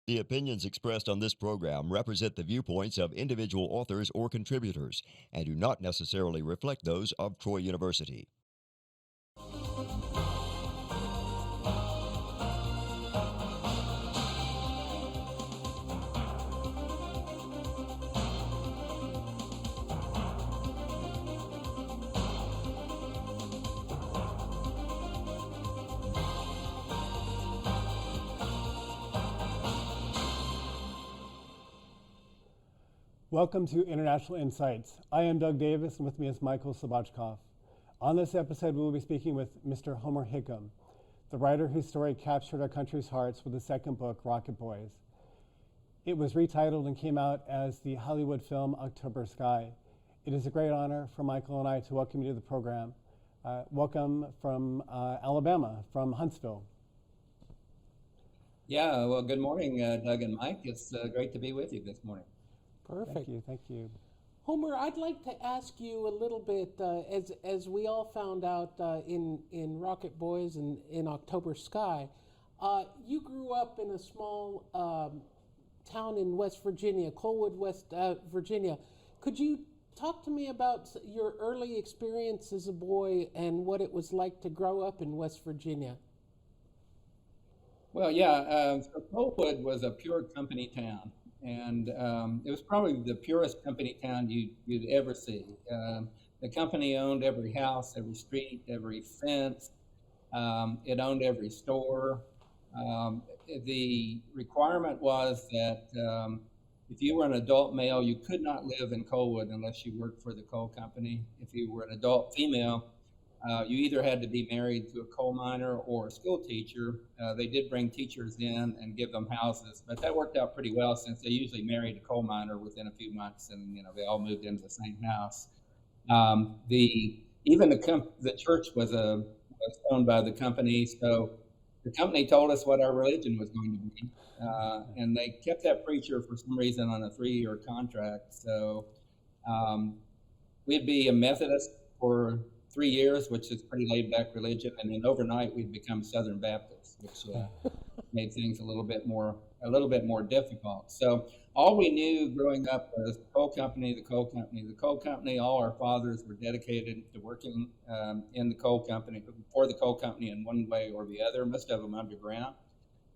The opinions expressed on this program represent the viewpoints of individual authors or contributors and do not necessarily reflect those of Troy University. Welcome to International Insights. I am Doug Davis, and with me is Michael Slobodchikoff. On this episode, we will be speaking with Mr. Homer Hickam, the writer whose story captured our country's hearts with the second book, Rocket Boys. It was retitled and came out as the Hollywood film October Sky. It is a great honor for Michael and I to welcome you to the program. Welcome from Alabama, from Huntsville. Yeah, well, good morning, Doug and Mike. It's great to be with you this morning. Perfect. Thank you. Homer, I'd like to ask you a little bit, as we all found out in Rocket Boys and in October Sky, you grew up in a small town in West Virginia, Colwood, West Virginia. Could you talk to me about your early experience as a boy and what it was like to grow up in West Virginia? Well, yeah, so Colwood was a pure company town. And it was probably the purest company town you'd ever see. The company owned every house, every street, every fence. It owned every store. The requirement was that if you were an adult male, you could not live in Colwood unless you worked for the coal company. If you were an adult female, you either had to be married to a coal miner or a school teacher. They did bring teachers in and give them houses, but that worked out pretty well since they usually married a coal miner within a few months, and they all moved into the same house. The church was owned by the company, so the company told us what our religion was going to be, and they kept that preacher for some reason on a 3-year contract. So we'd be a Methodist for 3 years, which is pretty laid-back religion, and then overnight we'd become Southern Baptists, which made things a little bit more difficult. So all we knew growing up was the coal company, the coal company, the coal company. All our fathers were dedicated to working in the coal company, for the coal company in one way or the other, most of them underground.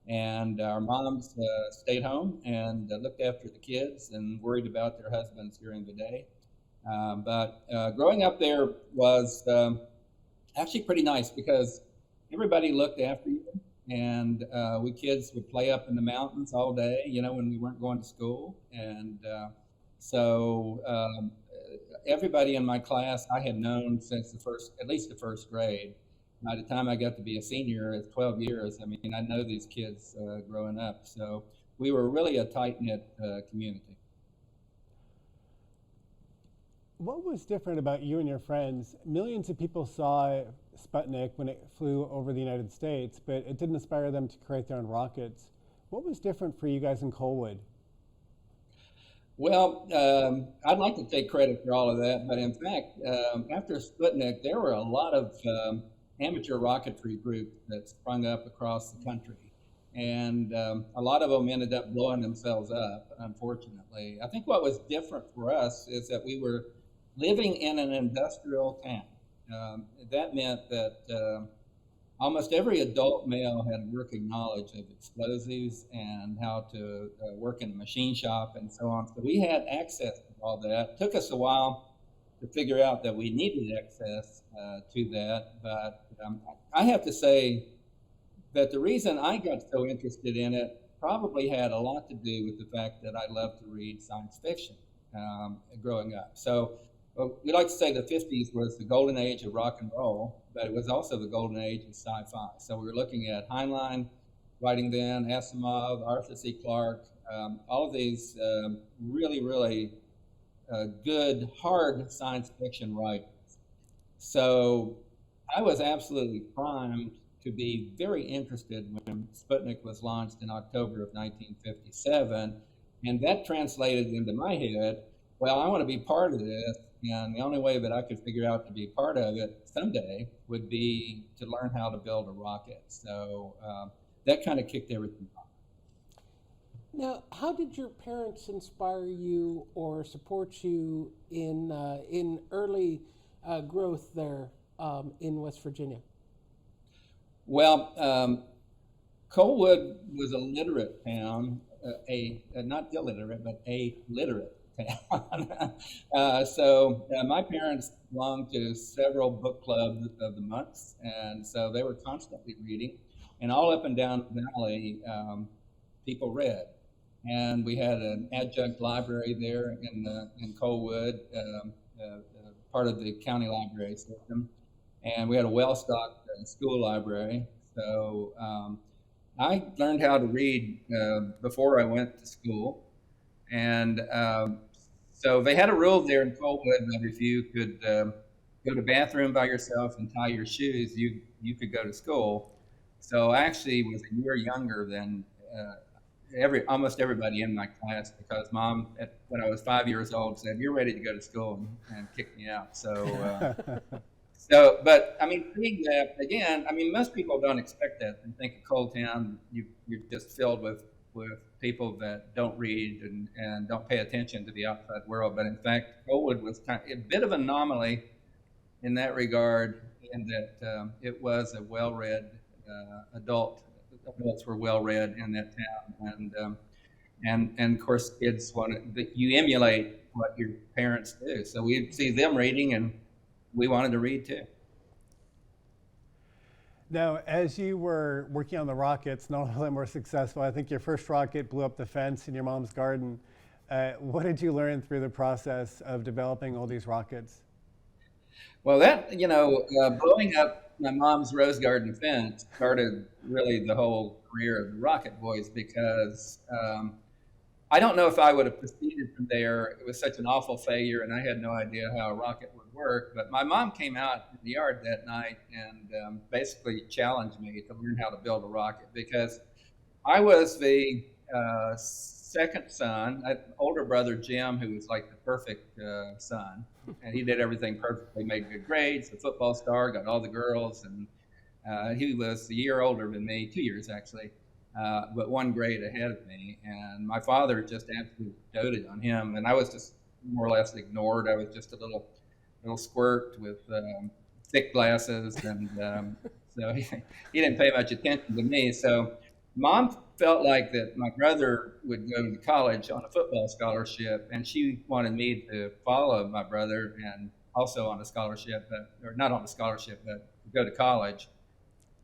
And our moms stayed home and looked after the kids and worried about their husbands during the day. But growing up there was actually pretty nice because everybody looked after you, and we kids would play up in the mountains all day, when we weren't going to school. And so everybody in my class I had known since at least the first grade. By the time I got to be a senior, it's 12 years. I mean, I know these kids growing up. So we were really a tight-knit community. What was different about you and your friends? Millions of people saw Sputnik when it flew over the United States, but it didn't inspire them to create their own rockets. What was different for you guys in Colwood? Well, I'd like to take credit for all of that, but in fact, after Sputnik, there were a lot of amateur rocketry groups that sprung up across the country. And a lot of them ended up blowing themselves up, unfortunately. I think what was different for us is that we were living in an industrial town. That meant that almost every adult male had working knowledge of explosives and how to work in a machine shop and so on. So we had access to all that. It took us a while to figure out that we needed access to that. But I have to say that the reason I got so interested in it probably had a lot to do with the fact that I loved to read science fiction growing up. So we like to say the 50s was the golden age of rock and roll, but it was also the golden age of sci-fi. So we were looking at Heinlein writing then, Asimov, Arthur C. Clarke, all of these really good, hard science fiction writers. So I was absolutely primed to be very interested when Sputnik was launched in October of 1957. And that translated into my head, well, I want to be part of this. And the only way that I could figure out to be part of it someday would be to learn how to build a rocket. So that kind of kicked everything off. Now, how did your parents inspire you or support you in early growth there in West Virginia? Well, Coalwood was a literate town, not illiterate, but a literate town. My parents belonged to several book clubs of the months, and so they were constantly reading. And all up and down the valley, people read. And we had an adjunct library there in Coalwood, part of the county library system. And we had a well-stocked school library. So I learned how to read before I went to school. And so they had a rule there in Coalwood that if you could go to the bathroom by yourself and tie your shoes, you could go to school. So I actually was a year younger than almost everybody in my class, because Mom, when I was 5 years old, said, "You're ready to go to school," and kicked me out. But I mean, reading that again, I mean, most people don't expect that. They think a coal town, you're just filled with people that don't read and don't pay attention to the outside world. But in fact, Coalwood was a bit of an anomaly in that regard, in that it was a well-read adults were well read in that town, and of course kids you emulate what your parents do. So we'd see them reading, and we wanted to read too. Now, as you were working on the rockets, none of them were successful. I think your first rocket blew up the fence in your mom's garden. What did you learn through the process of developing all these rockets? Well, blowing up my mom's rose garden fence started really the whole career of the Rocket Boys, because I don't know if I would have proceeded from there. It was such an awful failure, and I had no idea how a rocket would work. But my mom came out in the yard that night and basically challenged me to learn how to build a rocket, because I was the second son. I had an older brother, Jim, who was like the perfect son, and he did everything perfectly, made good grades, a football star, got all the girls, and he was a year older than me, 2 years actually, but one grade ahead of me. And my father just absolutely doted on him, and I was just more or less ignored. I was just a little squirt with thick glasses, and so he didn't pay much attention to me. So Mom felt like that my brother would go to college on a football scholarship, and she wanted me to follow my brother and also on a scholarship, or not on a scholarship, but go to college.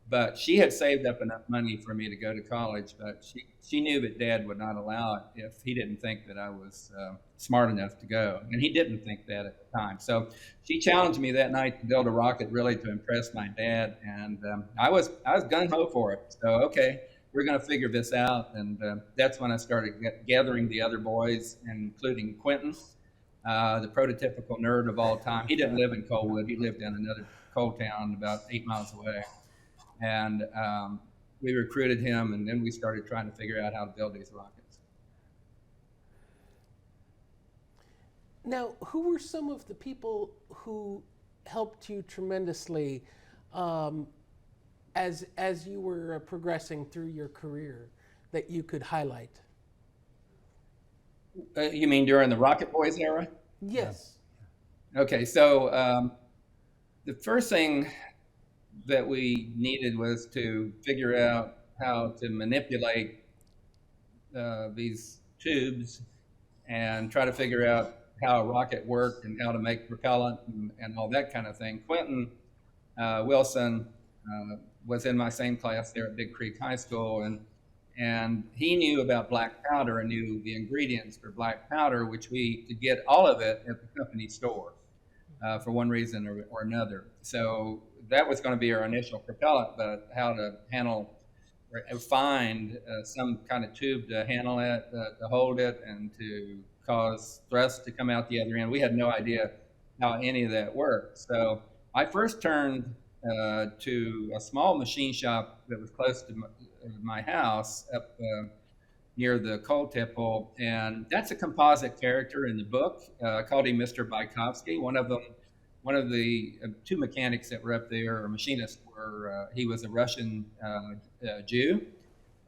But she had saved up enough money for me to go to college, but she knew that Dad would not allow it if he didn't think that I was smart enough to go, and he didn't think that at the time. So she challenged me that night to build a rocket, really to impress my dad, and I was gun ho for it. So okay, we're going to figure this out. And that's when I started gathering the other boys, including Quentin, the prototypical nerd of all time. He didn't live in Coalwood. He lived in another coal town about 8 miles away. And we recruited him, and then we started trying to figure out how to build these rockets. Now, who were some of the people who helped you tremendously as you were progressing through your career that you could highlight? You mean during the Rocket Boys era? Yes. Okay, so the first thing that we needed was to figure out how to manipulate these tubes and try to figure out how a rocket worked and how to make propellant and all that kind of thing. Quentin Wilson was in my same class there at Big Creek High School, and he knew about black powder and knew the ingredients for black powder, which we could get all of it at the company store for one reason or another. So that was going to be our initial propellant, but how to handle or find some kind of tube to handle it, to hold it, and to cause thrust to come out the other end. We had no idea how any of that worked. So I first turned to a small machine shop that was close to my house up near the coal tipple, and that's a composite character in the book. I called him Mr. Baikovsky. One of the two mechanics that were up there, or machinists, he was a Russian Jew,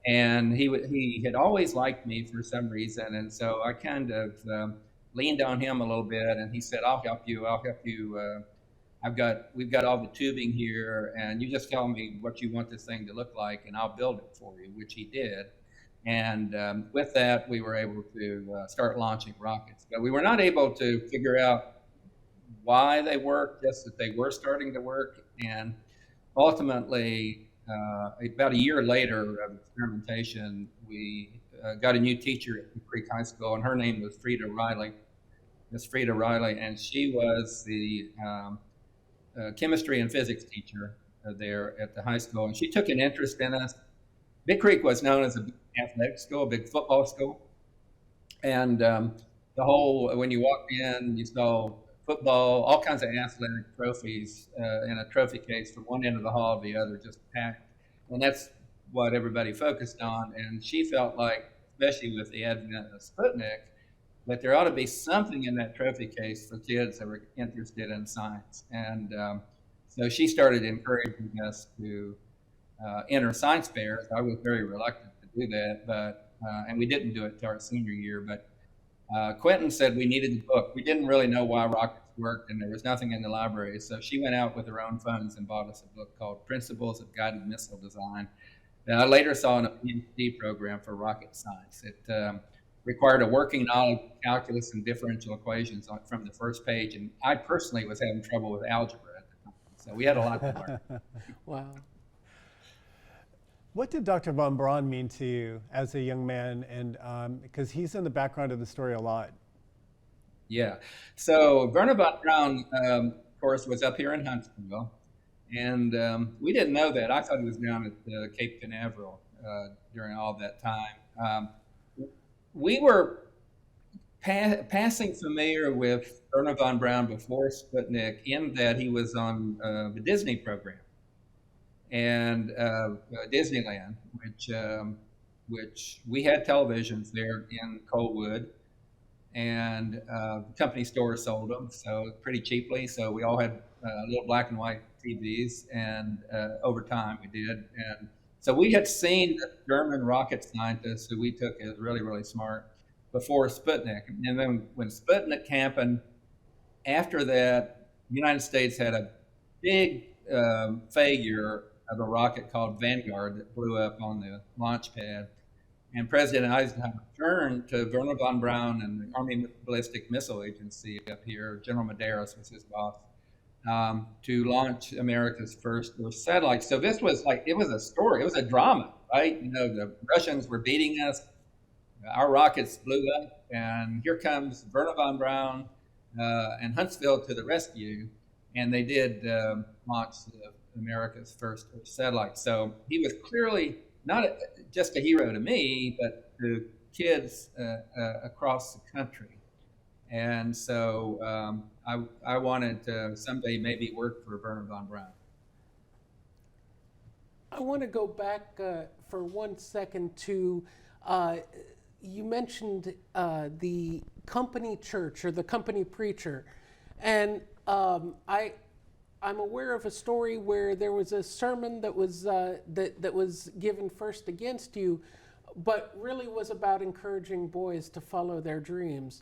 And he had always liked me for some reason, and so I kind of leaned on him a little bit, and he said, "I'll help you. I'll help you. We've got all the tubing here, and you just tell me what you want this thing to look like, and I'll build it for you," which he did. And with that, we were able to start launching rockets, but we were not able to figure out why they worked, just that they were starting to work. And ultimately, about a year later of experimentation, we got a new teacher at the Creek High School, and her name was Miss Frida Riley, and she was the chemistry and physics teacher there at the high school, and she took an interest in us. Big Creek was known as a big athletic school, a big football school, and when you walked in, you saw football, all kinds of athletic trophies in a trophy case from one end of the hall to the other, just packed. And that's what everybody focused on. And she felt like, especially with the advent of Sputnik, that there ought to be something in that trophy case for kids that were interested in science. And so she started encouraging us to enter science fairs. I was very reluctant to do that, and we didn't do it till our senior year. But Quentin said we needed the book. We didn't really know why rockets worked, and there was nothing in the library. So she went out with her own funds and bought us a book called Principles of Guided Missile Design. And I later saw in a Ph.D. program for rocket science. It required a working knowledge of calculus and differential equations from the first page. And I personally was having trouble with algebra at the time. So we had a lot to learn. Wow. What did Dr. Von Bron mean to you as a young man? And because he's in the background of the story a lot. Yeah. So Werner von Braun, of course, was up here in Huntsville. And we didn't know that. I thought he was down at Cape Canaveral during all that time. We were passing familiar with Werner von Braun before Sputnik, in that he was on the Disney program and Disneyland, which we had televisions there in Coalwood, and the company store sold them so pretty cheaply. So we all had little black and white TVs, and over time we did. And so we had seen the German rocket scientists who we took as really, really smart before Sputnik. And then when Sputnik happened, after that, the United States had a big failure of a rocket called Vanguard that blew up on the launch pad. And President Eisenhower turned to Werner von Braun and the Army Ballistic Missile Agency up here. General Medeiros was his boss, to launch America's first satellite. So this was it was a story. It was a drama, right? You know, the Russians were beating us. Our rockets blew up, and here comes Werner von Braun and Huntsville to the rescue. And they did launch America's first satellite. So he was clearly not just a hero to me, but to kids across the country. And so I wanted to someday maybe work for Werner von Braun. I want to go back for 1 second to, you mentioned the company church or the company preacher. And I'm aware of a story where there was a sermon that was that was given first against you, but really was about encouraging boys to follow their dreams.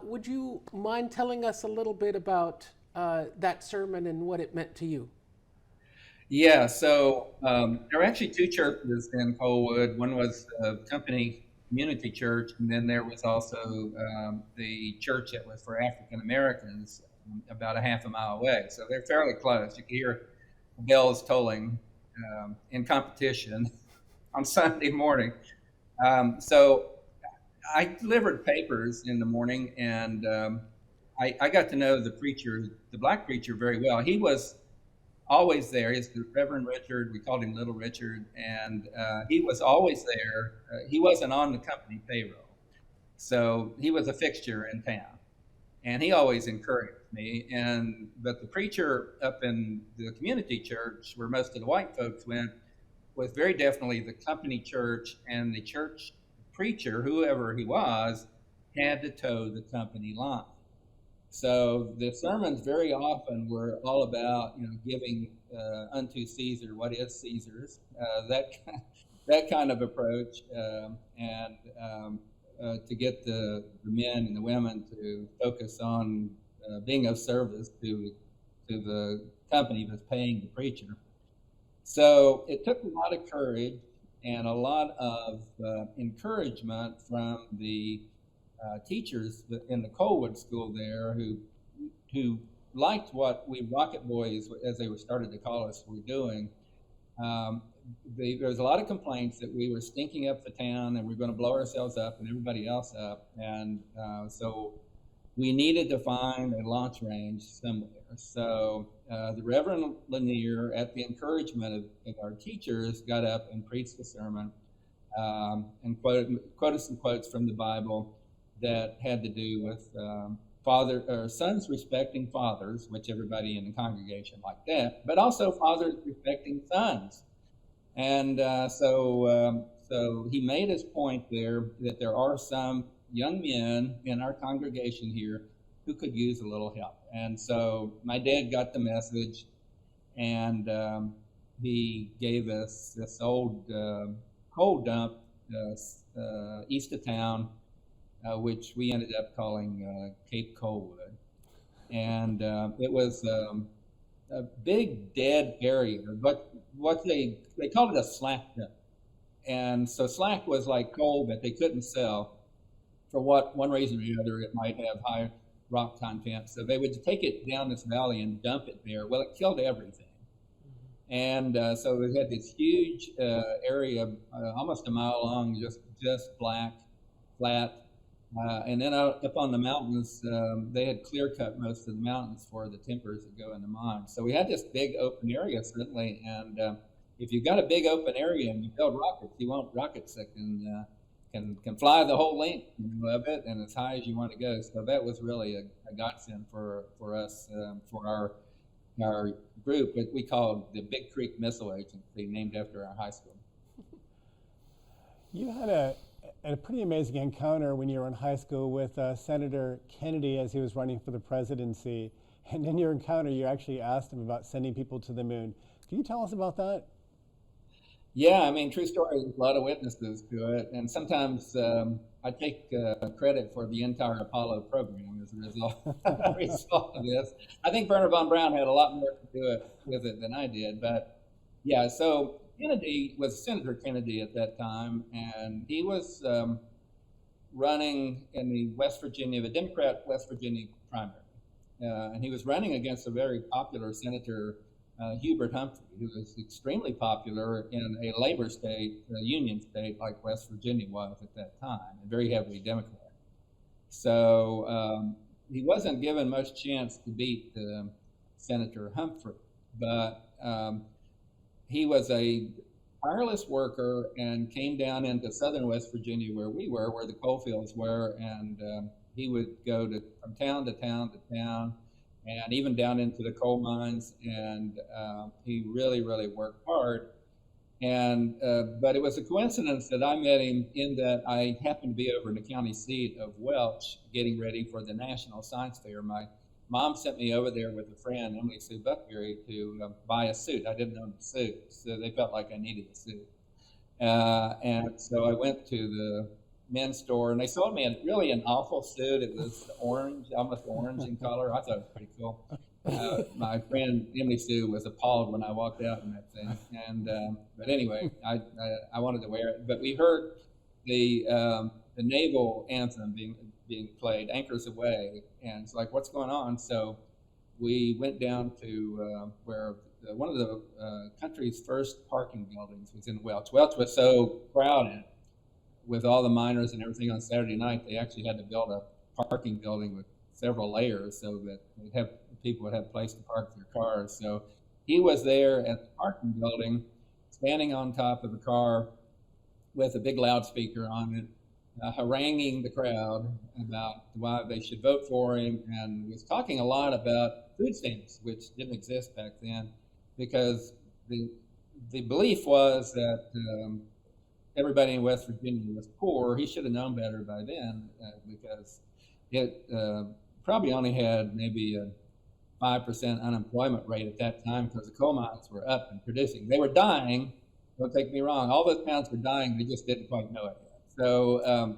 Would you mind telling us a little bit about that sermon and what it meant to you? Yeah, so there were actually two churches in Coalwood. One was a company community church, and then there was also the church that was for African Americans, about a half a mile away. So they're fairly close. You can hear bells tolling in competition on Sunday morning. So I delivered papers in the morning, and I got to know the preacher, the black preacher, very well. He was always there. He's the Reverend Richard. We called him Little Richard, and he was always there. He wasn't on the company payroll, so he was a fixture in town. And he always encouraged me. But the preacher up in the community church, where most of the white folks went, was very definitely the company church, and the church preacher, whoever he was, had to toe the company line. So the sermons very often were all about, giving unto Caesar what is Caesar's. that kind of approach, and to get the men and the women to focus on being of service to the company that's paying the preacher. So it took a lot of courage and a lot of encouragement from the teachers in the Colwood School there, who liked what we Rocket Boys, as they were started to call us, were doing. There was a lot of complaints that we were stinking up the town and we were going to blow ourselves up and everybody else up, and so we needed to find a launch range somewhere. So the Reverend Lanier, at the encouragement of our teachers, got up and preached a sermon and quoted some quotes from the Bible that had to do with sons respecting fathers, which everybody in the congregation liked that, but also fathers respecting sons. And so he made his point there that there are some young men in our congregation here who could use a little help. And so my dad got the message, and he gave us this old coal dump east of town, which we ended up calling Cape Coalwood. And it was a big dead area, but what they called it a slack dump. And so slack was like coal that they couldn't sell for one reason or the other. It might have high rock content. So they would take it down this valley and dump it there. Well, it killed everything. And so we had this huge area, almost a mile long, just black, flat. And then up on the mountains, they had clear cut most of the mountains for the timbers that go in the mine. So we had this big open area, certainly. And if you've got a big open area and you build rockets, you want rockets that can fly the whole length of it and as high as you want to go. So that was really a godsend for us, for our group, that we called the Big Creek Missile Agency, named after our high school. You had a pretty amazing encounter when you were in high school with Senator Kennedy as he was running for the presidency. And in your encounter, you actually asked him about sending people to the moon. Can you tell us about that? Yeah, I mean, true story. There's a lot of witnesses to it, and sometimes I take credit for the entire Apollo program as a result of this. I think Dr. Von Bron had a lot more to do with it than I did, but yeah. So Kennedy was Senator Kennedy at that time, and he was running in the Democrat West Virginia primary, and he was running against a very popular Senator. Hubert Humphrey, who was extremely popular in a labor state, a union state like West Virginia was at that time, and very heavily Democrat. So he wasn't given much chance to beat Senator Humphrey, but he was a tireless worker and came down into southern West Virginia where we were, where the coal fields were, and he would go from town to town to town, and even down into the coal mines, and he really, really worked hard. And but it was a coincidence that I met him in that I happened to be over in the county seat of Welch getting ready for the National Science Fair. My mom sent me over there with a friend, Emily Sue Buckberry, to buy a suit. I didn't own a suit, so they felt like I needed a suit. And so I went to the men's store, and they sold me really an awful suit. It was orange, almost orange in color. I thought it was pretty cool. My friend Emily Sue was appalled when I walked out in that thing. And but anyway, I wanted to wear it. But we heard the naval anthem being played, "Anchors Aweigh," and it's like, what's going on? So we went down to where one of the country's first parking buildings was in Welch. Welch was so crowded with all the miners and everything on Saturday night, they actually had to build a parking building with several layers so that people would have a place to park their cars. So he was there at the parking building, standing on top of the car with a big loudspeaker on it, haranguing the crowd about why they should vote for him, and was talking a lot about food stamps, which didn't exist back then, because the belief was that everybody in West Virginia was poor. He should have known better by then, because it probably only had maybe a 5% unemployment rate at that time, because the coal mines were up and producing. They were dying, Don't take me wrong. All those pounds were dying. They just didn't quite know it yet. So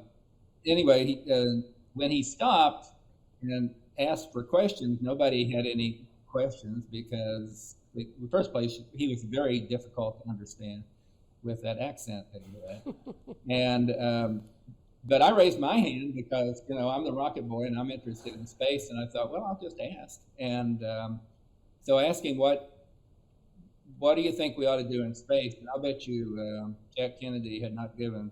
anyway, when he stopped and asked for questions, nobody had any questions because, in the first place, he was very difficult to understand with that accent that he had. And but I raised my hand because, I'm the rocket boy and I'm interested in space. And I thought, well, I'll just ask. And so I asked him, what do you think we ought to do in space? And I'll bet you Jack Kennedy had not given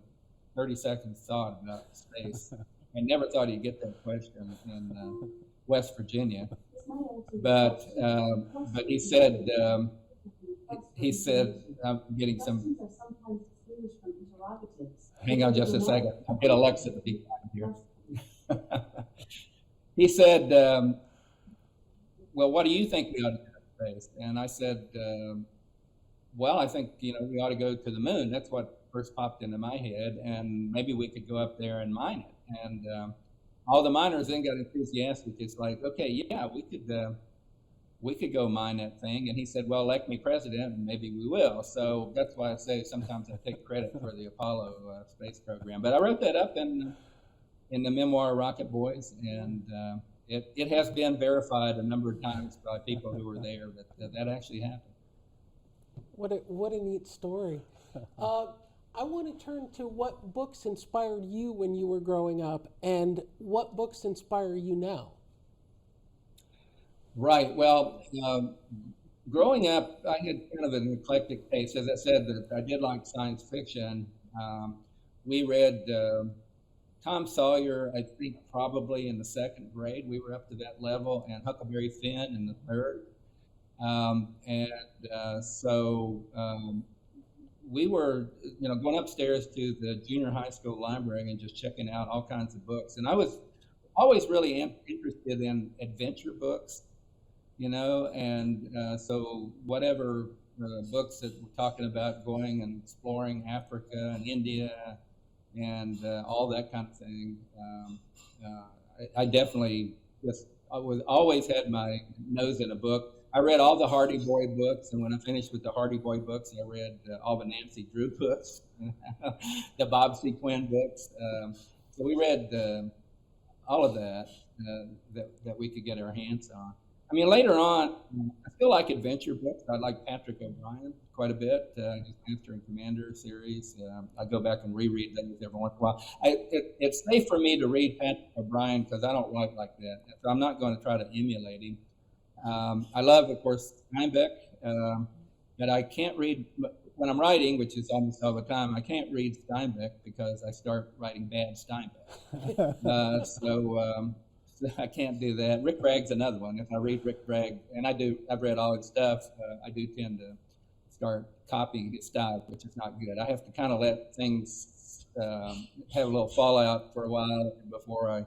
30 seconds thought about space. I never thought he'd get that question in West Virginia. But he said, I'm getting some. Hang on just a second. I'll get Alexa to be quiet here. He said, well, what do you think we ought to do in space? And I said, well, I think, we ought to go to the moon. That's what first popped into my head. And maybe we could go up there and mine it. And all the miners then got enthusiastic. It's like, okay, yeah, we could go mine that thing. And he said, well, elect me president, and maybe we will. So that's why I say sometimes I take credit for the Apollo space program. But I wrote that up in the memoir Rocket Boys, and it has been verified a number of times by people who were there that actually happened. What a neat story. I want to turn to what books inspired you when you were growing up, and what books inspire you now? Right. Well, growing up, I had kind of an eclectic taste. As I said, that I did like science fiction. We read Tom Sawyer, I think probably in the second grade. We were up to that level, and Huckleberry Finn in the third. So we were, going upstairs to the junior high school library and just checking out all kinds of books. And I was always really interested in adventure books. So whatever books that were talking about going and exploring Africa and India and all that kind of thing, I definitely always had my nose in a book. I read all the Hardy Boy books, and when I finished with the Hardy Boy books, I read all the Nancy Drew books, the Bob C. Quinn books. So we read all of that we could get our hands on. I mean, later on, I still like adventure books. I like Patrick O'Brien quite a bit, his Master and Commander series. I go back and reread those every once in a while. It's safe for me to read Patrick O'Brien because I don't write like that. So I'm not going to try to emulate him. I love, of course, Steinbeck, but I can't read, when I'm writing, which is almost all the time, I can't read Steinbeck because I start writing bad Steinbeck. So I can't do that. Rick Bragg's another one. If I read Rick Bragg, and I've read all his stuff, I do tend to start copying his style, which is not good. I have to kind of let things have a little fallout for a while before I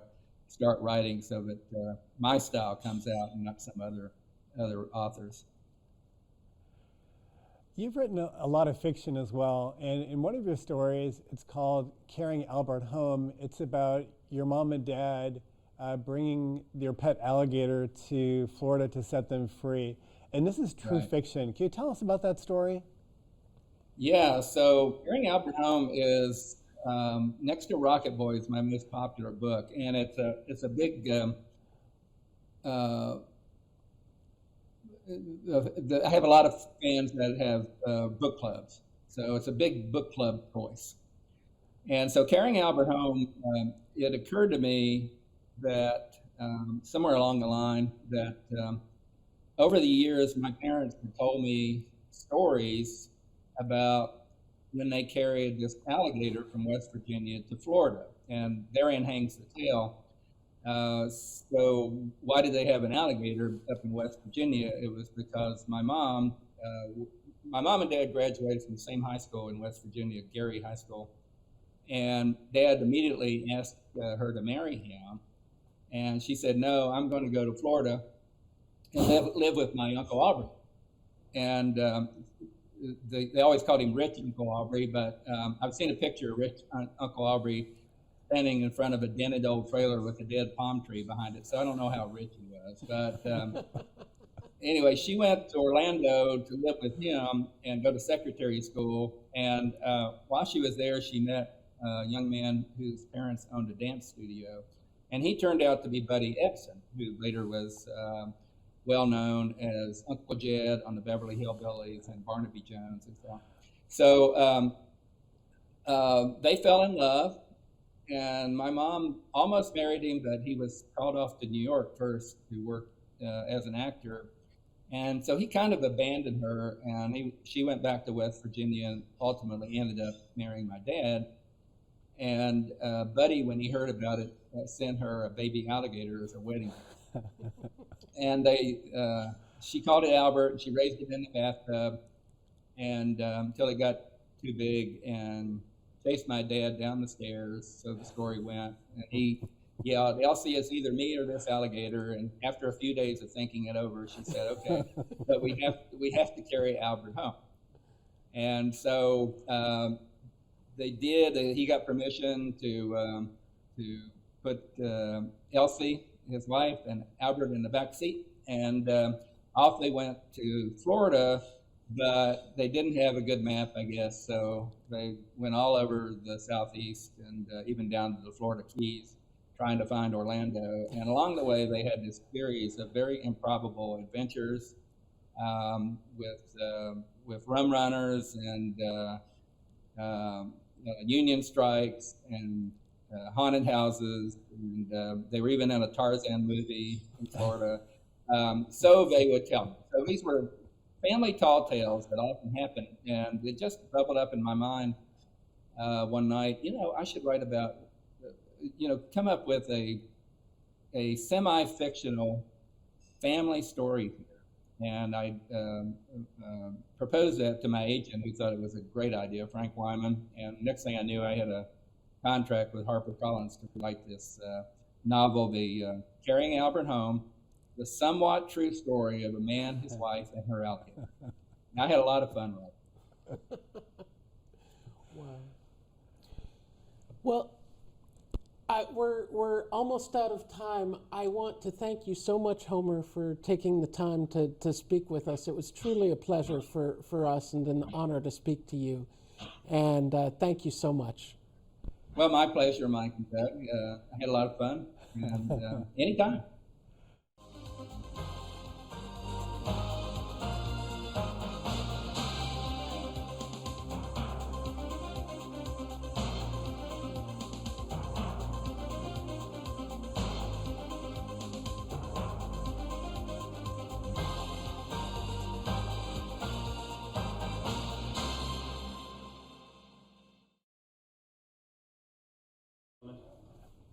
start writing so that my style comes out and not some other authors. You've written a lot of fiction as well, and in one of your stories, it's called Carrying Albert Home. It's about your mom and dad bringing their pet alligator to Florida to set them free. And this is true fiction. Can you tell us about that story? Yeah, so Carrying Albert Home is next to Rocket Boys, my most popular book, and it's a big. I have a lot of fans that have book clubs, so it's a big book club choice. And so Carrying Albert Home, it occurred to me that somewhere along the line that over the years, my parents had told me stories about when they carried this alligator from West Virginia to Florida, and therein hangs the tale. So why did they have an alligator up in West Virginia? It was because my mom and dad graduated from the same high school in West Virginia, Gary High School, and Dad immediately asked her to marry him, and she said, "No, I'm going to go to Florida and live with my Uncle Aubrey." And they always called him Rich Uncle Aubrey, but I've seen a picture of Rich Uncle Aubrey standing in front of a dented old trailer with a dead palm tree behind it, so I don't know how rich he was. But anyway, she went to Orlando to live with him and go to secretary school, And while she was there, she met a young man whose parents owned a dance studio. And he turned out to be Buddy Ebsen, who later was well known as Uncle Jed on the Beverly Hillbillies and Barnaby Jones and so on. So they fell in love, and my mom almost married him, but he was called off to New York first to work as an actor. And so he kind of abandoned her, and she went back to West Virginia and ultimately ended up marrying my dad. And Buddy, when he heard about it, sent her a baby alligator as a wedding gift. And she called it Albert, and she raised it in the bathtub, and until it got too big, and chased my dad down the stairs. So the story went, and he yelled, "Elsie, it's either me or this alligator." And after a few days of thinking it over, she said, "Okay, but we have to carry Albert home." And so they did. He got permission to put Elsie, his wife, and Albert in the back seat, and off they went to Florida. But they didn't have a good map, I guess, so they went all over the Southeast and even down to the Florida Keys, trying to find Orlando. And along the way, they had this series of very improbable adventures with rum runners and union strikes and haunted houses. And they were even in a Tarzan movie in Florida. So they would tell me. So these were family tall tales that often happen, and it just bubbled up in my mind one night. I should write about, come up with a semi-fictional family story here. And I proposed that to my agent, who thought it was a great idea, Frank Wyman. And next thing I knew, I had a contract with HarperCollins to write this novel, the Carrying Albert Home, the somewhat true story of a man, his wife, and her alligator. And I had a lot of fun with it. Wow. Well, we're almost out of time. I want to thank you so much, Homer, for taking the time to speak with us. It was truly a pleasure for us and an honor to speak to you. And thank you so much. Well, my pleasure, Mike and Doug. I had a lot of fun. And anytime.